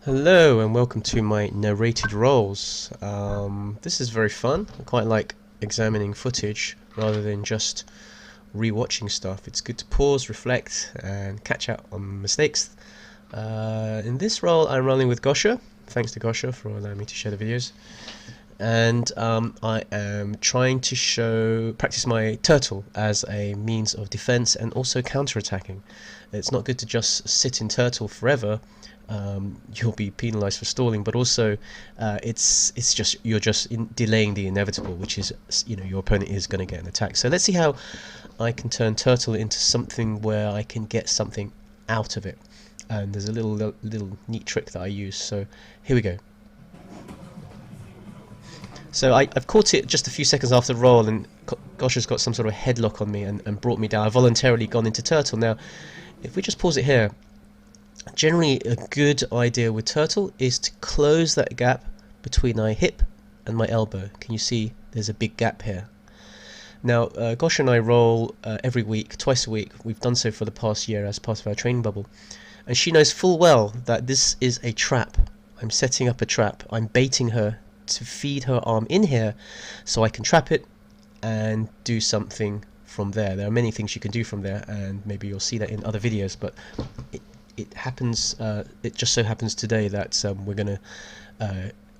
Hello and welcome to my narrated rolls. This is very fun. I quite like examining footage rather than just rewatching stuff. It's good to pause, reflect, and catch out on mistakes. In this role, I'm rolling with Gosha. Thanks to Gosha for allowing me to share the videos. And I am trying to practice my turtle as a means of defense and also counterattacking. It's not good to just sit in turtle forever. You'll be penalized for stalling, but also you're just delaying the inevitable, which is, your opponent is going to get an attack. So let's see how I can turn turtle into something where I can get something out of it. And there's a little neat trick that I use. So here we go. So I've caught it just a few seconds after the roll, and Gosh has got some sort of headlock on me and brought me down. I've voluntarily gone into turtle. Now, if we just pause it here, generally a good idea with turtle is to close that gap between my hip and my elbow. Can you see there's a big gap here? Now, Gosh and I roll every week, twice a week. We've done so for the past year as part of our training bubble. And she knows full well that this is a trap. I'm setting up a trap. I'm baiting her to feed her arm in here so I can trap it and do something from there. There are many things you can do from there, and maybe you'll see that in other videos, but it happens, it just so happens today that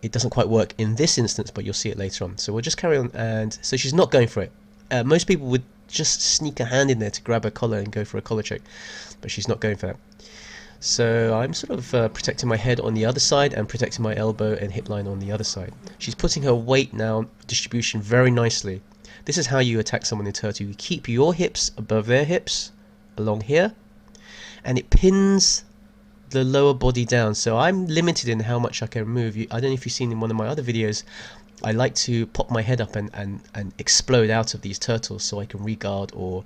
it doesn't quite work in this instance, but you'll see it later on. So we'll just carry on. And so she's not going for it. Most people would just sneak a hand in there to grab her collar and go for a collar check, but she's not going for that. So I'm sort of protecting my head on the other side and protecting my elbow and hip line on the other side. She's putting her weight now distribution very nicely. This is how you attack someone in turtle. You keep your hips above their hips along here, and it pins the lower body down. So I'm limited in how much I can move. I don't know if you've seen in one of my other videos, I like to pop my head up and explode out of these turtles so I can re-guard or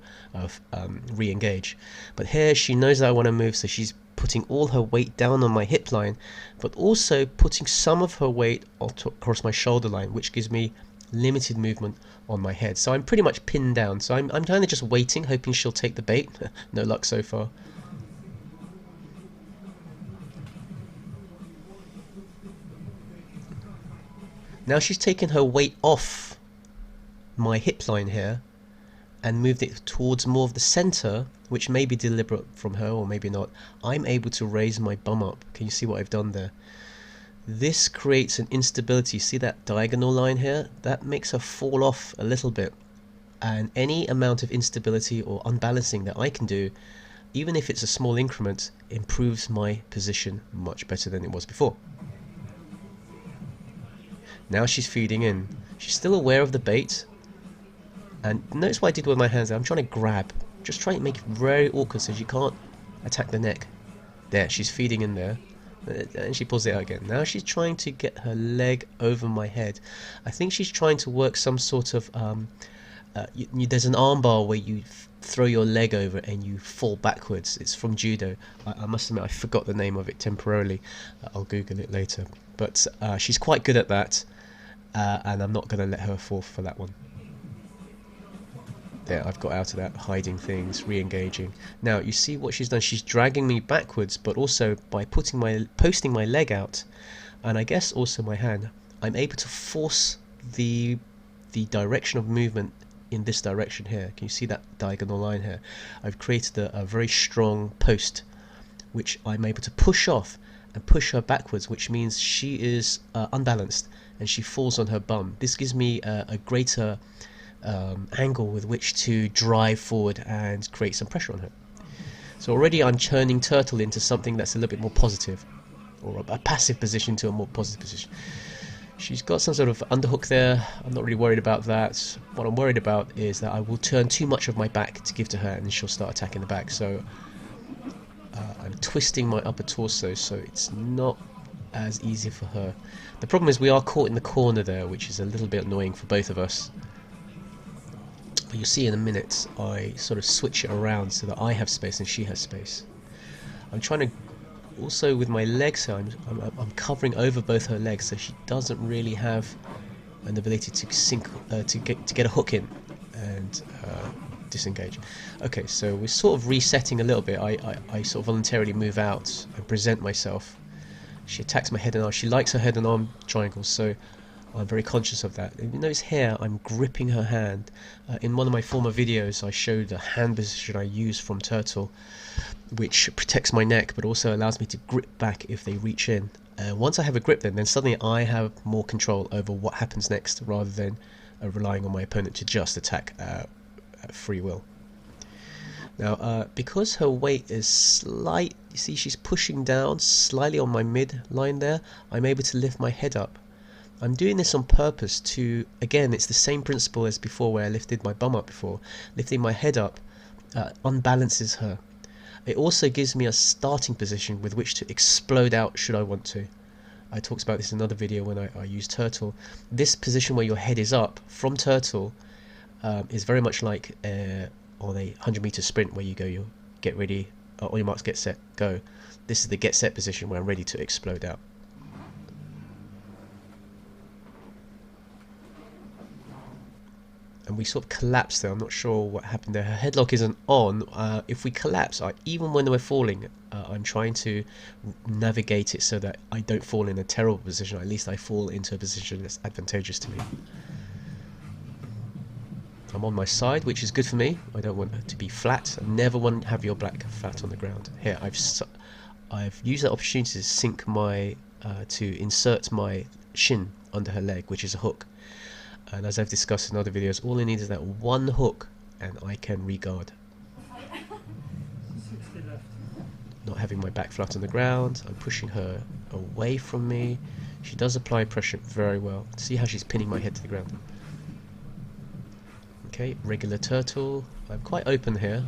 re-engage. But here she knows that I want to move, so she's putting all her weight down on my hip line, but also putting some of her weight across my shoulder line, which gives me limited movement on my head. So I'm pretty much pinned down. So I'm kind of just waiting, hoping she'll take the bait. No luck so far. Now she's taken her weight off my hip line here and moved it towards more of the center, which may be deliberate from her or maybe not. I'm able to raise my bum up. Can you see what I've done there? This creates an instability. See that diagonal line here? That makes her fall off a little bit. And any amount of instability or unbalancing that I can do, even if it's a small increment, improves my position much better than it was before. Now she's feeding in. She's still aware of the bait. And notice what I did with my hands. I'm trying to grab. Just trying to make it very awkward so she can't attack the neck. There, she's feeding in there. And she pulls it out again. Now she's trying to get her leg over my head. I think she's trying to work some sort of... there's an armbar where you throw your leg over and you fall backwards. It's from judo. I must admit I forgot the name of it temporarily. I'll Google it later. But she's quite good at that. And I'm not going to let her fall for that one. There, I've got out of that, hiding things, re-engaging. Now, you see what she's done? She's dragging me backwards, but also by posting my leg out, and I guess also my hand, I'm able to force the direction of movement in this direction here. Can you see that diagonal line here? I've created a very strong post, which I'm able to push off and push her backwards, which means she is unbalanced and she falls on her bum. This gives me a greater angle with which to drive forward and create some pressure on her. So already I'm turning turtle into something that's a little bit more positive, or a passive position to a more positive position. She's got some sort of underhook there. I'm not really worried about that. What I'm worried about is that I will turn too much of my back to give to her and she'll start attacking the back. So I'm twisting my upper torso so it's not as easy for her. The problem is we are caught in the corner there, which is a little bit annoying for both of us. But you'll see in a minute I sort of switch it around so that I have space and she has space. I'm trying to also with my legs here, I'm covering over both her legs so she doesn't really have an ability to sink to get a hook in and disengage. Okay, so we're sort of resetting a little bit. I sort of voluntarily move out and present myself, She attacks my head and arm. She likes her head and arm triangles, so I'm very conscious of that. You notice here I'm gripping her hand. In one of my former videos I showed the hand position I use from turtle, which protects my neck but also allows me to grip back if they reach in. Once I have a grip then suddenly I have more control over what happens next, rather than relying on my opponent to just attack at free will. Now, because her weight is slight, you see she's pushing down slightly on my midline there, I'm able to lift my head up. I'm doing this on purpose to, again, it's the same principle as before where I lifted my bum up before. Lifting my head up unbalances her. It also gives me a starting position with which to explode out should I want to. I talked about this in another video when I used turtle. This position where your head is up from turtle is very much like on a 100-meter sprint where you go, you get ready, on your marks, get set, go. This is the get set position where I'm ready to explode out. And we sort of collapse there. I'm not sure what happened there. Her headlock isn't on. If we collapse, even when we're falling, I'm trying to navigate it so that I don't fall in a terrible position. At least I fall into a position that's advantageous to me. I'm on my side, which is good for me. I don't want it to be flat. I never want to have your black flat on the ground. Here, I've used that opportunity to sink my, to insert my shin under her leg, which is a hook. And as I've discussed in other videos, all I need is that one hook and I can regard. Not having my back flat on the ground, I'm pushing her away from me. She does apply pressure very well. See how she's pinning my head to the ground. Okay, regular turtle. I'm quite open here,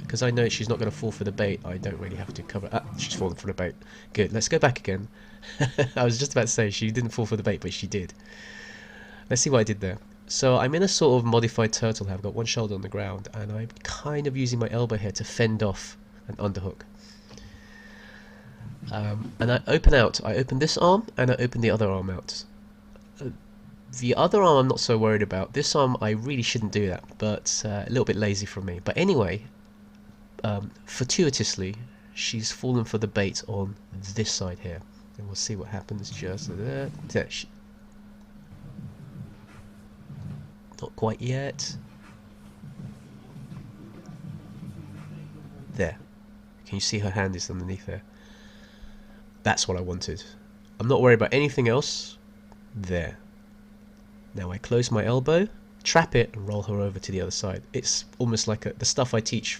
because I know she's not going to fall for the bait. I don't really have to cover. Ah, she's fallen for the bait. Good, let's go back again. I was just about to say she didn't fall for the bait, but she did. Let's see what I did there. So I'm in a sort of modified turtle here. I've got one shoulder on the ground, and I'm kind of using my elbow here to fend off an underhook. And I open out. I open this arm, and I open the other arm out. The other arm I'm not so worried about. This arm I really shouldn't do that, but a little bit lazy from me. But anyway, fortuitously, she's fallen for the bait on this side here. And we'll see what happens just there. Not quite yet. There. Can you see her hand is underneath there? That's what I wanted. I'm not worried about anything else. There. Now I close my elbow, trap it, and roll her over to the other side. It's almost like the stuff I teach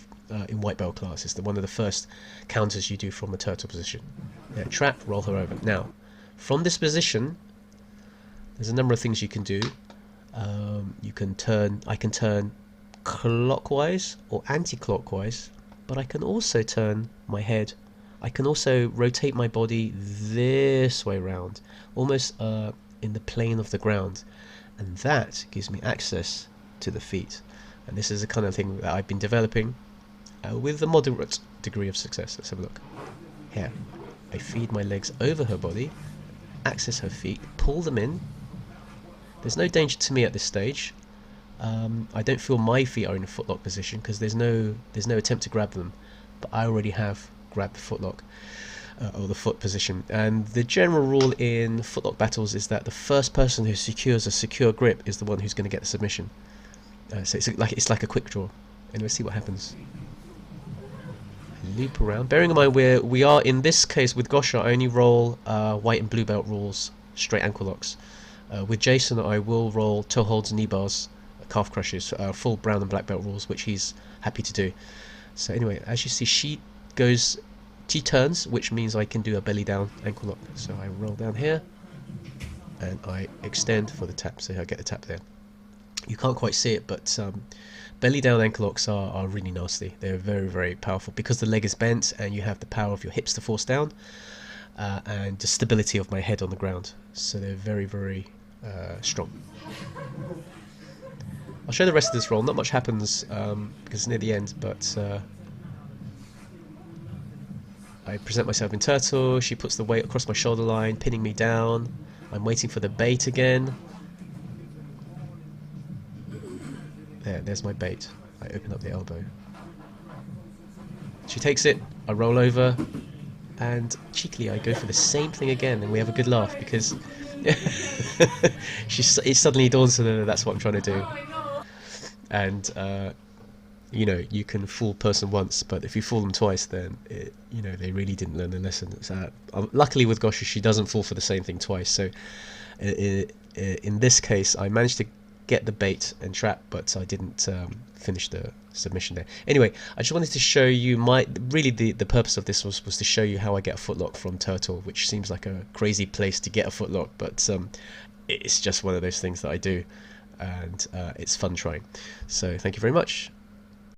in white belt class. It's one of the first counters you do from a turtle position. Yeah, trap, roll her over. Now, from this position, there's a number of things you can do. I can turn clockwise or anti-clockwise, but I can also turn my head. I can also rotate my body this way round, almost in the plane of the ground, and that gives me access to the feet. And this is the kind of thing that I've been developing with a moderate degree of success. Let's have a look. Here, I feed my legs over her body, access her feet, pull them in. There's no danger to me at this stage. I don't feel my feet are in a footlock position because there's no attempt to grab them, but I already have grabbed the footlock or the foot position. And the general rule in footlock battles is that the first person who secures a secure grip is the one who's going to get the submission. So it's like a quick draw. And let's see what happens. Loop around. Bearing in mind we are in this case with Gosha, I only roll white and blue belt rules, straight ankle locks. With Jason, I will roll toe holds, knee bars, calf crushes, full brown and black belt rules, which he's happy to do. So anyway, as you see, she turns, which means I can do a belly down ankle lock. So I roll down here, and I extend for the tap. So I get the tap there. You can't quite see it, but belly down ankle locks are really nasty. They're very, very powerful because the leg is bent and you have the power of your hips to force down, and the stability of my head on the ground. So they're very, very strong. I'll show the rest of this roll. Not much happens because it's near the end, but I present myself in turtle. She puts the weight across my shoulder line, pinning me down. I'm waiting for the bait again. There's my bait. I open up the elbow. She takes it. I roll over. and cheekily I go for the same thing again, and we have a good laugh because it suddenly dawns on her that that's what I'm trying to do. And you know, you can fool a person once, but if you fool them twice, then you know, they really didn't learn the lesson. So, luckily with Gosha, she doesn't fall for the same thing twice. So in this case, I managed to get the bait and trap, but I didn't finish the submission there. Anyway, I just wanted to show you really the purpose of this was to show you how I get a footlock from turtle, which seems like a crazy place to get a footlock, but it's just one of those things that I do, and it's fun trying. So thank you very much.